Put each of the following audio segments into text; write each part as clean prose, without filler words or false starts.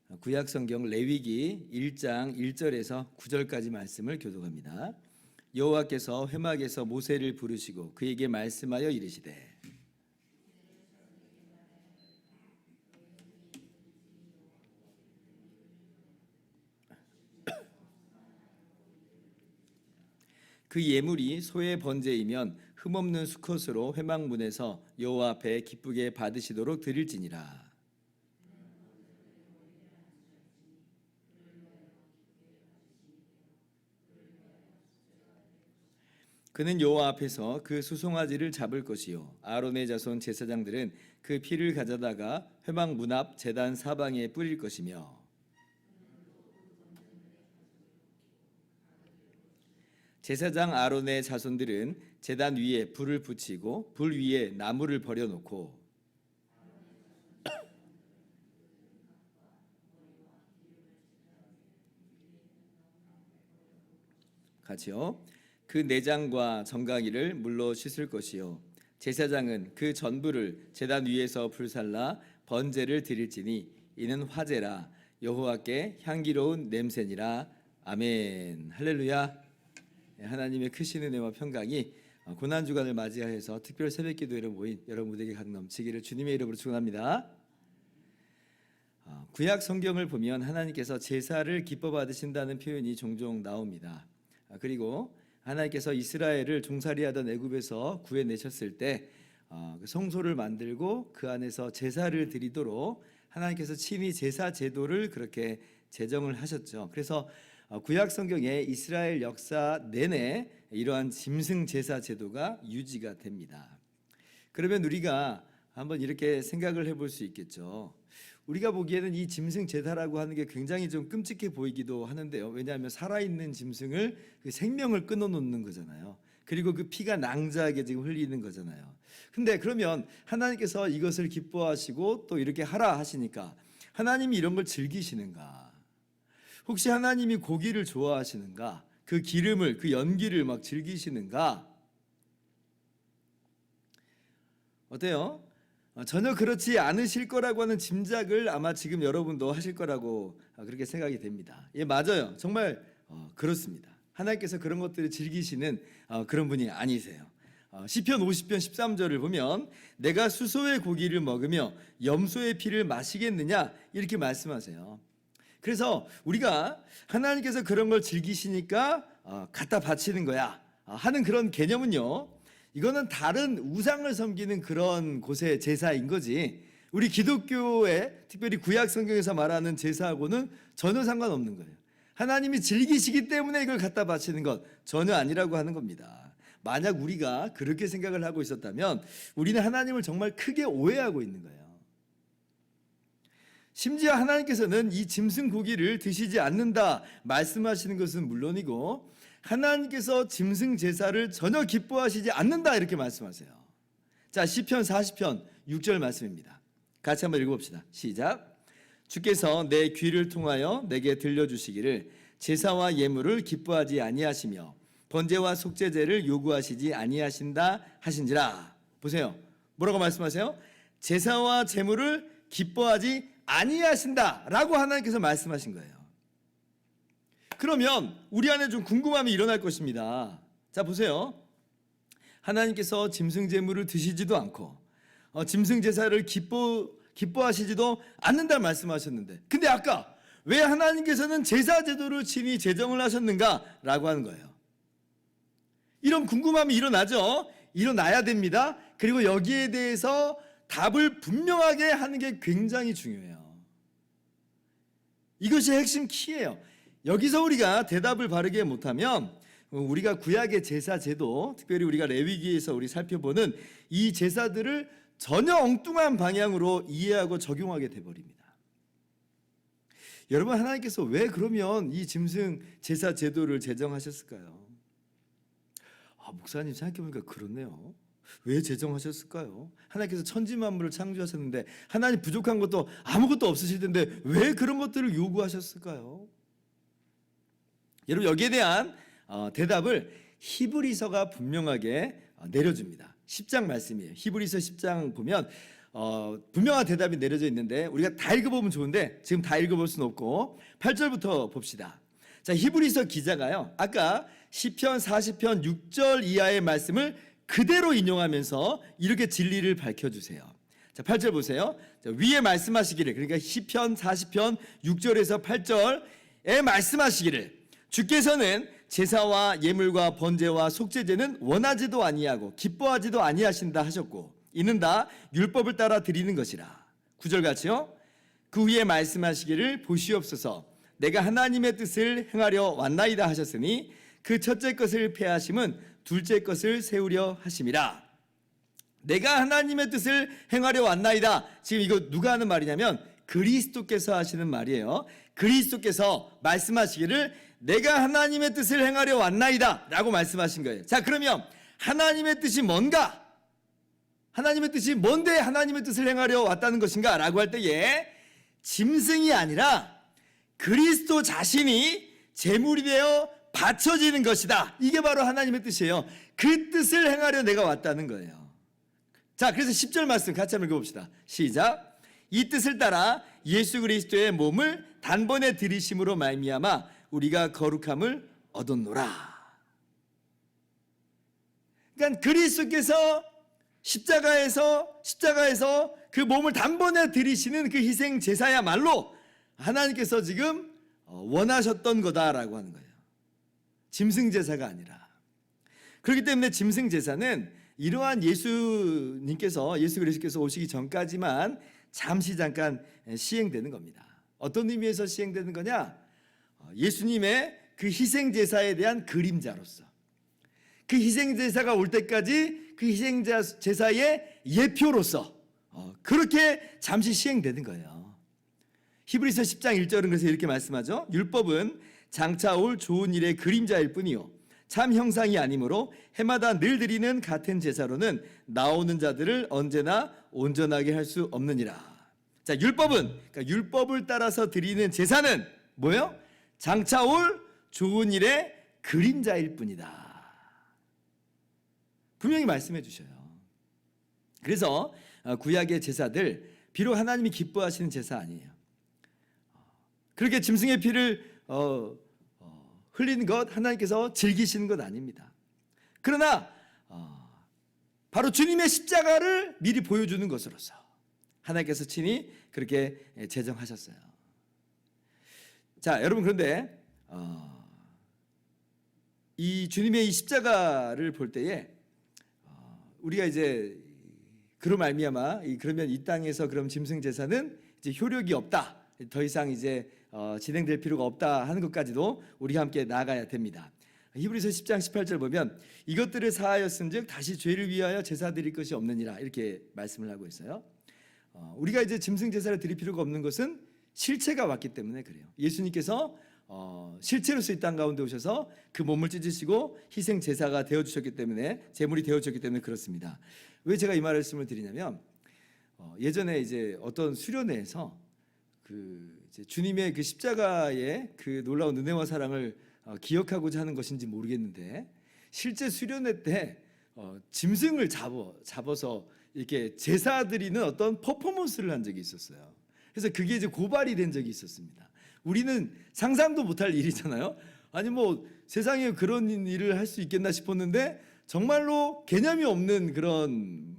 구약성경 레위기 1장 1절에서 9절까지 말씀을 교독합니다. 여호와께서 회막에서 모세를 부르시고 그에게 말씀하여 이르시되 그 예물이 소의 번제이면 흠없는 수컷으로 회막문에서 여호와 앞에 기쁘게 받으시도록 드릴지니라. 그는 여호와 앞에서 그 수송아지를 잡을 것이요 아론의 자손 제사장들은 그 피를 가져다가 회막 문 앞 제단 사방에 뿌릴 것이며 제사장 아론의 자손들은 제단 위에 불을 붙이고 불 위에 나무를 버려놓고 같이요. 그 내장과 정강이를 물로 씻을 것이요 제사장은 그 전부를 제단 위에서 불살라 번제를 드릴지니 이는 화제라 여호와께 향기로운 냄새니라. 아멘. 할렐루야. 하나님의 크신 은혜와 평강이 고난주간을 맞이하여서 특별 새벽기도회로 모인 여러분에게 가득 넘치기를 주님의 이름으로 축원합니다. 구약 성경을 보면 하나님께서 제사를 기뻐 받으신다는 표현이 종종 나옵니다. 그리고 하나님께서 이스라엘을 종살이하던 애굽에서 구해내셨을 때 성소를 만들고 그 안에서 제사를 드리도록 하나님께서 친히 제사 제도를 그렇게 제정을 하셨죠. 그래서 구약 성경에 이스라엘 역사 내내 이러한 짐승 제사 제도가 유지가 됩니다. 그러면 우리가 한번 이렇게 생각을 해볼 수 있겠죠. 우리가 보기에는 이 짐승 제사라고 하는 게 굉장히 좀 끔찍해 보이기도 하는데요. 왜냐하면 살아있는 짐승을 그 생명을 끊어놓는 거잖아요. 그리고 그 피가 낭자하게 지금 흘리는 거잖아요. 근데 그러면 하나님께서 이것을 기뻐하시고 또 이렇게 하라 하시니까 하나님이 이런 걸 즐기시는가? 혹시 하나님이 고기를 좋아하시는가? 그 기름을, 그 연기를 막 즐기시는가? 어때요? 전혀 그렇지 않으실 거라고 하는 짐작을 아마 지금 여러분도 하실 거라고 그렇게 생각이 됩니다. 예, 맞아요. 정말 그렇습니다. 하나님께서 그런 것들을 즐기시는 그런 분이 아니세요. 시편 50편 13절을 보면 내가 수소의 고기를 먹으며 염소의 피를 마시겠느냐 이렇게 말씀하세요. 그래서 우리가 하나님께서 그런 걸 즐기시니까 갖다 바치는 거야 하는 그런 개념은요, 이거는 다른 우상을 섬기는 그런 곳의 제사인 거지 우리 기독교의 특별히 구약 성경에서 말하는 제사하고는 전혀 상관없는 거예요. 하나님이 즐기시기 때문에 이걸 갖다 바치는 것 전혀 아니라고 하는 겁니다. 만약 우리가 그렇게 생각을 하고 있었다면 우리는 하나님을 정말 크게 오해하고 있는 거예요. 심지어 하나님께서는 이 짐승 고기를 드시지 않는다 말씀하시는 것은 물론이고 하나님께서 짐승 제사를 전혀 기뻐하시지 않는다 이렇게 말씀하세요. 자, 시편 40편 6절 말씀입니다. 같이 한번 읽어봅시다. 시작. 주께서 내 귀를 통하여 내게 들려주시기를 제사와 예물을 기뻐하지 아니하시며 번제와 속죄제를 요구하시지 아니하신다 하신지라. 보세요. 뭐라고 말씀하세요? 제사와 제물을 기뻐하지 아니하신다라고 하나님께서 말씀하신 거예요. 그러면 우리 안에 좀 궁금함이 일어날 것입니다. 자, 보세요. 하나님께서 짐승 제물을 드시지도 않고 짐승 제사를 기뻐하시지도 않는다 말씀하셨는데, 근데 아까 왜 하나님께서는 제사 제도를 친히 제정을 하셨는가라고 하는 거예요. 이런 궁금함이 일어나죠. 일어나야 됩니다. 그리고 여기에 대해서 답을 분명하게 하는 게 굉장히 중요해요. 이것이 핵심 키예요. 여기서 우리가 대답을 바르게 못하면 우리가 구약의 제사 제도, 특별히 우리가 레위기에서 우리 살펴보는 이 제사들을 전혀 엉뚱한 방향으로 이해하고 적용하게 돼버립니다. 여러분, 하나님께서 왜 그러면 이 짐승 제사 제도를 제정하셨을까요? 목사님 생각해보니까 그렇네요. 왜 제정하셨을까요? 하나님께서 천지만물을 창조하셨는데 하나님 부족한 것도 아무것도 없으실 텐데 왜 그런 것들을 요구하셨을까요? 여러분, 여기에 대한 대답을 히브리서가 분명하게 내려줍니다. 10장 말씀이에요. 히브리서 10장 보면 분명한 대답이 내려져 있는데 우리가 다 읽어보면 좋은데 지금 다 읽어볼 수는 없고 8절부터 봅시다. 자, 히브리서 기자가요, 아까 시편 40편 6절 이하의 말씀을 그대로 인용하면서 이렇게 진리를 밝혀주세요. 자, 8절 보세요. 자, 위에 말씀하시기를, 그러니까 시편 40편 6절에서 8절에 말씀하시기를, 주께서는 제사와 예물과 번제와 속죄제는 원하지도 아니하고 기뻐하지도 아니하신다 하셨고 이는 다 율법을 따라 드리는 것이라. 9절 같이요. 그 후에 말씀하시기를, 보시옵소서 내가 하나님의 뜻을 행하려 왔나이다 하셨으니 그 첫째 것을 폐하심은 둘째 것을 세우려 하심이라. 내가 하나님의 뜻을 행하려 왔나이다. 지금 이거 누가 하는 말이냐면 그리스도께서 하시는 말이에요. 그리스도께서 말씀하시기를 내가 하나님의 뜻을 행하려 왔나이다 라고 말씀하신 거예요. 자, 그러면 하나님의 뜻이 뭔가? 하나님의 뜻이 뭔데 하나님의 뜻을 행하려 왔다는 것인가? 라고 할 때에 짐승이 아니라 그리스도 자신이 제물이 되어 바쳐지는 것이다. 이게 바로 하나님의 뜻이에요. 그 뜻을 행하려 내가 왔다는 거예요. 자, 그래서 10절 말씀 같이 한번 읽어봅시다. 시작. 이 뜻을 따라 예수 그리스도의 몸을 단번에 들이심으로 말미암아 우리가 거룩함을 얻었노라. 그러니까 그리스도께서 십자가에서 그 몸을 단번에 들이시는 그 희생 제사야말로 하나님께서 지금 원하셨던 거다라고 하는 거예요. 짐승 제사가 아니라. 그렇기 때문에 짐승 제사는 이러한 예수 그리스도께서 오시기 전까지만 잠시 잠깐 시행되는 겁니다. 어떤 의미에서 시행되는 거냐? 예수님의 그 희생 제사에 대한 그림자로서, 그 희생 제사가 올 때까지 그 희생 제사의 예표로서 그렇게 잠시 시행되는 거예요. 히브리서 10장 1절은 그래서 이렇게 말씀하죠. 율법은 장차 올 좋은 일의 그림자일 뿐이요 참 형상이 아니므로 해마다 늘 드리는 같은 제사로는 나오는 자들을 언제나 온전하게 할 수 없느니라. 자, 그러니까 율법을 따라서 드리는 제사는 뭐예요? 장차 올 좋은 일의 그림자일 뿐이다. 분명히 말씀해 주셔요. 그래서 구약의 제사들 비록 하나님이 기뻐하시는 제사 아니에요. 그렇게 짐승의 피를 흘리는 것 하나님께서 즐기시는 것 아닙니다. 그러나 바로 주님의 십자가를 미리 보여주는 것으로서 하나님께서 친히 그렇게 제정하셨어요. 자, 여러분, 그런데 이 주님의 이 십자가를 볼 때에 우리가 이제 그로 말미암아 그러면 이 땅에서 그럼 짐승 제사는 이제 효력이 없다, 더 이상 이제 진행될 필요가 없다 하는 것까지도 우리가 함께 나아가야 됩니다. 히브리서 10장 18절 보면 이것들을 사하였은즉 다시 죄를 위하여 제사 드릴 것이 없느니라 이렇게 말씀을 하고 있어요. 우리가 이제 짐승 제사를 드릴 필요가 없는 것은 실체가 왔기 때문에 그래요. 예수님께서 실체로서 이 땅 가운데 오셔서 그 몸을 찢으시고 희생 제사가 되어 주셨기 때문에, 제물이 되어 주셨기 때문에 그렇습니다. 왜 제가 이 말씀을 드리냐면 예전에 이제 어떤 수련회에서 이제 주님의 그 십자가의 그 놀라운 은혜와 사랑을 기억하고자 하는 것인지 모르겠는데 실제 수련회 때 짐승을 잡아서 이렇게 제사 드리는 어떤 퍼포먼스를 한 적이 있었어요. 그래서 그게 이제 고발이 된 적이 있었습니다. 우리는 상상도 못할 일이잖아요. 아니 뭐 세상에 그런 일을 할 수 있겠나 싶었는데 정말로 개념이 없는 그런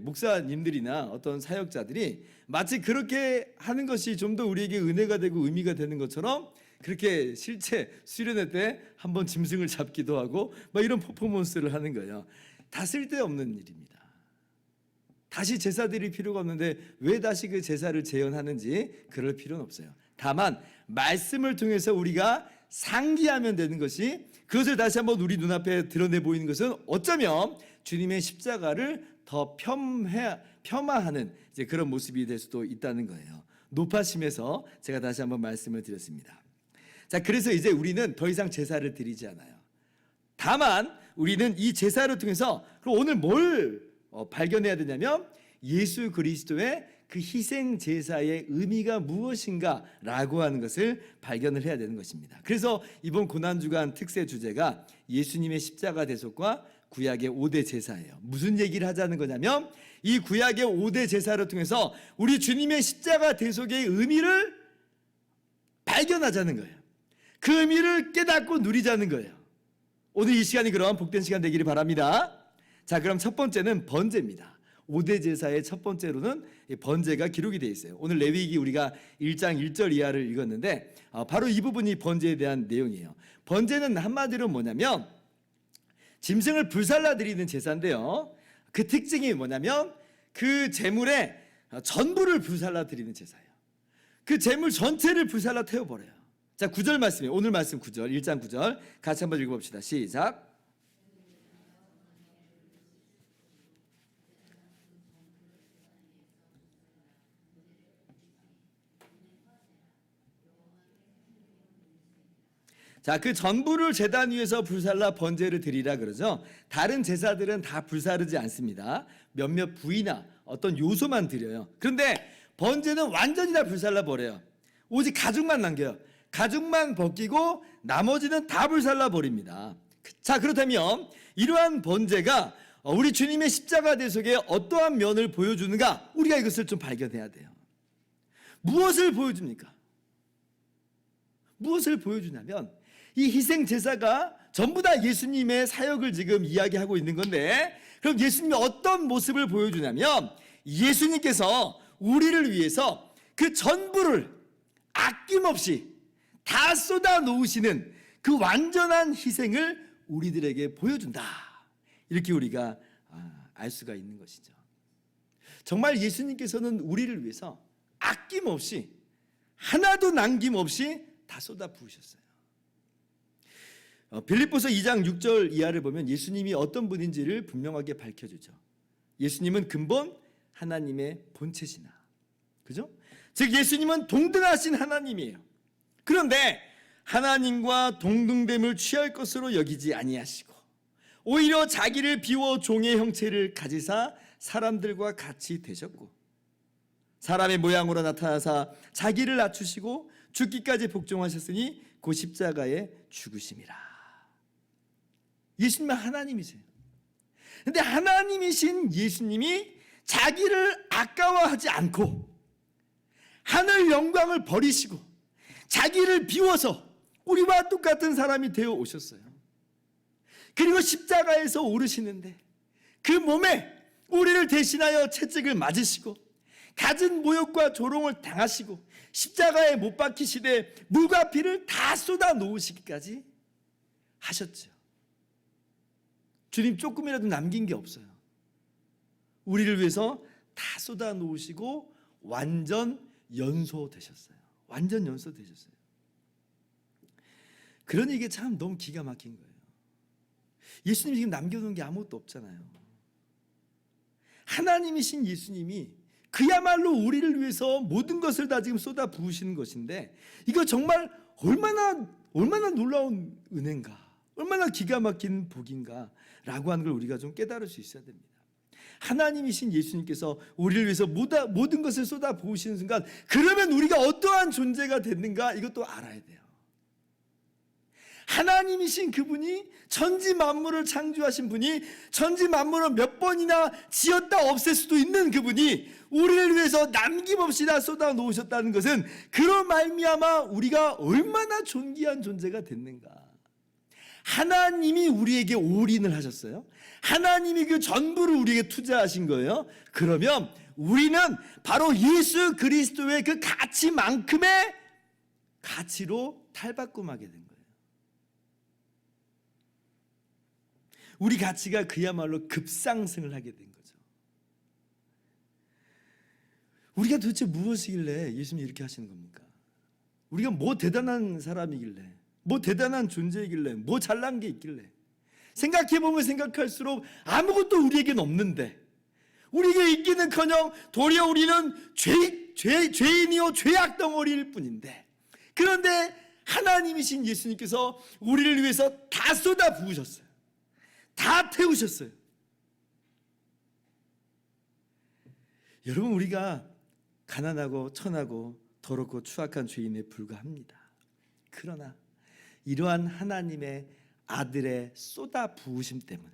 목사님들이나 어떤 사역자들이 마치 그렇게 하는 것이 좀 더 우리에게 은혜가 되고 의미가 되는 것처럼 그렇게 실제 수련회 때 한번 짐승을 잡기도 하고 막 이런 퍼포먼스를 하는 거예요. 다 쓸데없는 일입니다. 다시 제사 드릴 필요가 없는데 왜 다시 그 제사를 재현하는지 그럴 필요는 없어요. 다만 말씀을 통해서 우리가 상기하면 되는 것이, 그것을 다시 한번 우리 눈앞에 드러내 보이는 것은 어쩌면 주님의 십자가를 더 폄하하는 이제 그런 모습이 될 수도 있다는 거예요. 높아심에서 제가 다시 한번 말씀을 드렸습니다. 자, 그래서 이제 우리는 더 이상 제사를 드리지 않아요. 다만 우리는 이 제사를 통해서 그럼 오늘 뭘 발견해야 되냐면 예수 그리스도의 그 희생 제사의 의미가 무엇인가라고 하는 것을 발견을 해야 되는 것입니다. 그래서 이번 고난주간 특세 주제가 예수님의 십자가 대속과 구약의 5대 제사예요. 무슨 얘기를 하자는 거냐면 이 구약의 5대 제사를 통해서 우리 주님의 십자가 대속의 의미를 발견하자는 거예요. 그 의미를 깨닫고 누리자는 거예요. 오늘 이 시간이 그럼 복된 시간 되기를 바랍니다. 자, 그럼 첫 번째는 번제입니다. 5대 제사의 첫 번째로는 번제가 기록이 되어 있어요. 오늘 레위기 우리가 1장 1절 이하를 읽었는데 바로 이 부분이 번제에 대한 내용이에요. 번제는 한마디로 뭐냐면 짐승을 불살라 드리는 제사인데요. 그 특징이 뭐냐면 그 제물의 전부를 불살라 드리는 제사예요. 그 제물 전체를 불살라 태워버려요. 자, 9절 말씀이에요. 오늘 말씀 9절, 1장 9절 같이 한번 읽어봅시다. 시작. 자, 그 전부를 제단 위에서 불살라 번제를 드리라 그러죠. 다른 제사들은 다 불사르지 않습니다. 몇몇 부위나 어떤 요소만 드려요. 그런데 번제는 완전히 다 불살라 버려요. 오직 가죽만 남겨요. 가죽만 벗기고 나머지는 다 불살라 버립니다. 자, 그렇다면 이러한 번제가 우리 주님의 십자가 대속의 어떠한 면을 보여주는가? 우리가 이것을 좀 발견해야 돼요. 무엇을 보여줍니까? 무엇을 보여주냐면 이 희생 제사가 전부 다 예수님의 사역을 지금 이야기하고 있는 건데, 그럼 예수님이 어떤 모습을 보여주냐면 예수님께서 우리를 위해서 그 전부를 아낌없이 다 쏟아 놓으시는 그 완전한 희생을 우리들에게 보여준다. 이렇게 우리가 알 수가 있는 것이죠. 정말 예수님께서는 우리를 위해서 아낌없이 하나도 남김없이 다 쏟아 부으셨어요. 빌립보서 2장 6절 이하를 보면 예수님이 어떤 분인지를 분명하게 밝혀주죠. 예수님은 근본 하나님의 본체시나, 그죠? 즉 예수님은 동등하신 하나님이에요. 그런데 하나님과 동등됨을 취할 것으로 여기지 아니하시고 오히려 자기를 비워 종의 형체를 가지사 사람들과 같이 되셨고 사람의 모양으로 나타나사 자기를 낮추시고 죽기까지 복종하셨으니 그 십자가에 죽으심이라. 예수님은 하나님이세요. 그런데 하나님이신 예수님이 자기를 아까워하지 않고 하늘 영광을 버리시고 자기를 비워서 우리와 똑같은 사람이 되어 오셨어요. 그리고 십자가에서 오르시는데 그 몸에 우리를 대신하여 채찍을 맞으시고 갖은 모욕과 조롱을 당하시고 십자가에 못 박히시되 물과 피를 다 쏟아 놓으시기까지 하셨죠. 주님 조금이라도 남긴 게 없어요. 우리를 위해서 다 쏟아 놓으시고 완전 연소되셨어요. 완전 연소되셨어요. 그러니 이게 참 너무 기가 막힌 거예요. 예수님이 지금 남겨놓은 게 아무것도 없잖아요. 하나님이신 예수님이 그야말로 우리를 위해서 모든 것을 다 지금 쏟아 부으시는 것인데 이거 정말 얼마나 놀라운 은혜인가, 얼마나 기가 막힌 복인가 라고 하는 걸 우리가 좀 깨달을 수 있어야 됩니다. 하나님이신 예수님께서 우리를 위해서 모든 것을 쏟아 부으시는 순간 그러면 우리가 어떠한 존재가 됐는가 이것도 알아야 돼요. 하나님이신 그분이 천지 만물을 창조하신 분이 천지 만물을 몇 번이나 지었다 없앨 수도 있는 그분이 우리를 위해서 남김없이 다 쏟아 놓으셨다는 것은 그런 말미암아 우리가 얼마나 존귀한 존재가 됐는가. 하나님이 우리에게 올인을 하셨어요. 하나님이 그 전부를 우리에게 투자하신 거예요. 그러면 우리는 바로 예수 그리스도의 그 가치만큼의 가치로 탈바꿈하게 된 거예요. 우리 가치가 그야말로 급상승을 하게 된 거죠. 우리가 도대체 무엇이길래 예수님이 이렇게 하시는 겁니까? 우리가 뭐 대단한 사람이길래, 뭐 대단한 존재이길래, 뭐 잘난 게 있길래, 생각해보면 생각할수록 아무것도 우리에게는 없는데 우리에게 있기는커녕 도리어 우리는 죄인이요 죄악 덩어리일 뿐인데, 그런데 하나님이신 예수님께서 우리를 위해서 다 쏟아 부으셨어요. 다 태우셨어요. 여러분, 우리가 가난하고 천하고 더럽고 추악한 죄인에 불과합니다. 그러나 이러한 하나님의 아들의 쏟아 부으심 때문에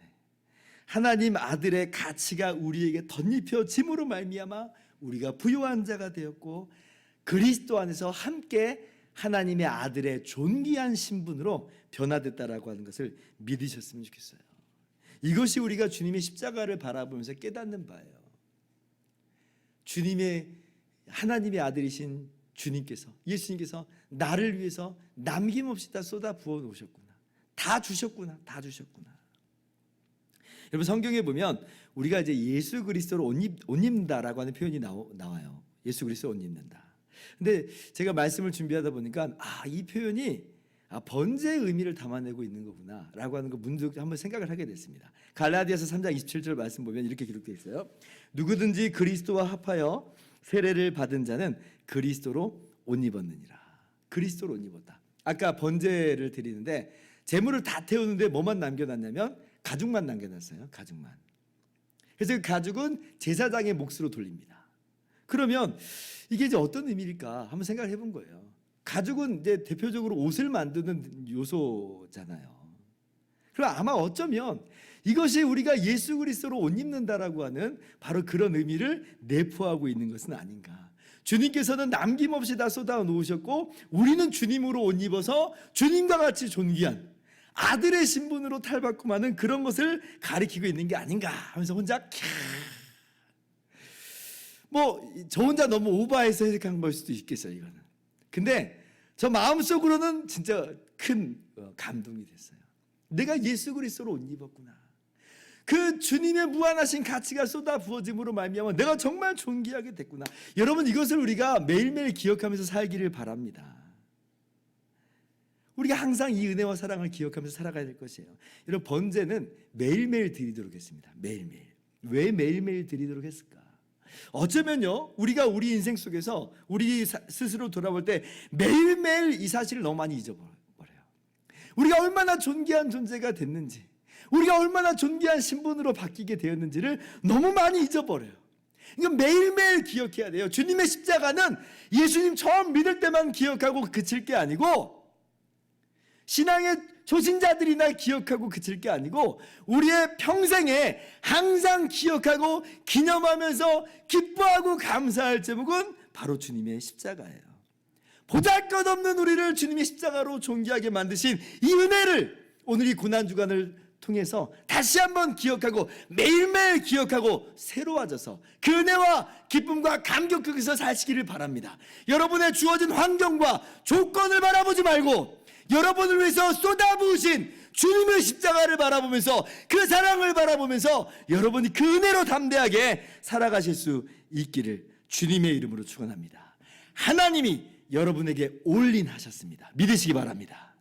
하나님 아들의 가치가 우리에게 덧입혀짐으로 말미암아 우리가 부요한 자가 되었고 그리스도 안에서 함께 하나님의 아들의 존귀한 신분으로 변화됐다라고 하는 것을 믿으셨으면 좋겠어요. 이것이 우리가 주님의 십자가를 바라보면서 깨닫는 바예요. 하나님의 아들이신 주님께서, 예수님께서 나를 위해서 남김없이 다 쏟아 부어 놓으셨구나. 다 주셨구나. 다 주셨구나. 여러분, 성경에 보면 우리가 이제 예수 그리스도로 옷 입는다라고 하는 표현이 나와요. 예수 그리스도 옷 입는다. 근데 제가 말씀을 준비하다 보니까 이 표현이 번제의 의미를 담아내고 있는 거구나라고 하는 거 문득 한번 생각을 하게 됐습니다. 갈라디아서 3장 27절 말씀 보면 이렇게 기록되어 있어요. 누구든지 그리스도와 합하여 세례를 받은 자는 그리스도로 옷 입었느니라. 그리스도로 옷 입었다. 아까 번제를 드리는데 제물을 다 태우는데 뭐만 남겨놨냐면 가죽만 남겨놨어요. 가죽만. 그래서 그 가죽은 제사장의 몫으로 돌립니다. 그러면 이게 이제 어떤 의미일까 한번 생각을 해본 거예요. 가죽은 이제 대표적으로 옷을 만드는 요소잖아요. 그럼 아마 어쩌면 이것이 우리가 예수 그리스도로 옷 입는다라고 하는 바로 그런 의미를 내포하고 있는 것은 아닌가. 주님께서는 남김없이 다 쏟아 놓으셨고 우리는 주님으로 옷 입어서 주님과 같이 존귀한 아들의 신분으로 탈바꿈하는 그런 것을 가리키고 있는 게 아닌가 하면서 혼자 저 혼자 너무 오버해서 해석한 걸 수도 있겠어요. 이거는. 근데 저 마음속으로는 진짜 큰 감동이 됐어요. 내가 예수 그리스도로 옷 입었구나. 그 주님의 무한하신 가치가 쏟아 부어짐으로 말미암아 내가 정말 존귀하게 됐구나. 여러분, 이것을 우리가 매일매일 기억하면서 살기를 바랍니다. 우리가 항상 이 은혜와 사랑을 기억하면서 살아가야 될 것이에요. 여러분, 번제는 매일매일 드리도록 했습니다. 매일매일. 왜 매일매일 드리도록 했을까? 어쩌면요, 우리가 우리 인생 속에서 우리 스스로 돌아볼 때 매일매일 이 사실을 너무 많이 잊어버려요. 우리가 얼마나 존귀한 존재가 됐는지, 우리가 얼마나 존귀한 신분으로 바뀌게 되었는지를 너무 많이 잊어버려요. 그러니까 매일매일 기억해야 돼요. 주님의 십자가는 예수님 처음 믿을 때만 기억하고 그칠 게 아니고, 신앙의 초신자들이나 기억하고 그칠 게 아니고 우리의 평생에 항상 기억하고 기념하면서 기뻐하고 감사할 제목은 바로 주님의 십자가예요. 보잘것없는 우리를 주님의 십자가로 존귀하게 만드신 이 은혜를 오늘 이 고난주간을 통해서 다시 한번 기억하고 매일매일 기억하고 새로워져서 그 은혜와 기쁨과 감격 속에서 사시기를 바랍니다. 여러분의 주어진 환경과 조건을 바라보지 말고 여러분을 위해서 쏟아부으신 주님의 십자가를 바라보면서 그 사랑을 바라보면서 여러분이 그 은혜로 담대하게 살아가실 수 있기를 주님의 이름으로 축원합니다. 하나님이 여러분에게 올인하셨습니다. 믿으시기 바랍니다.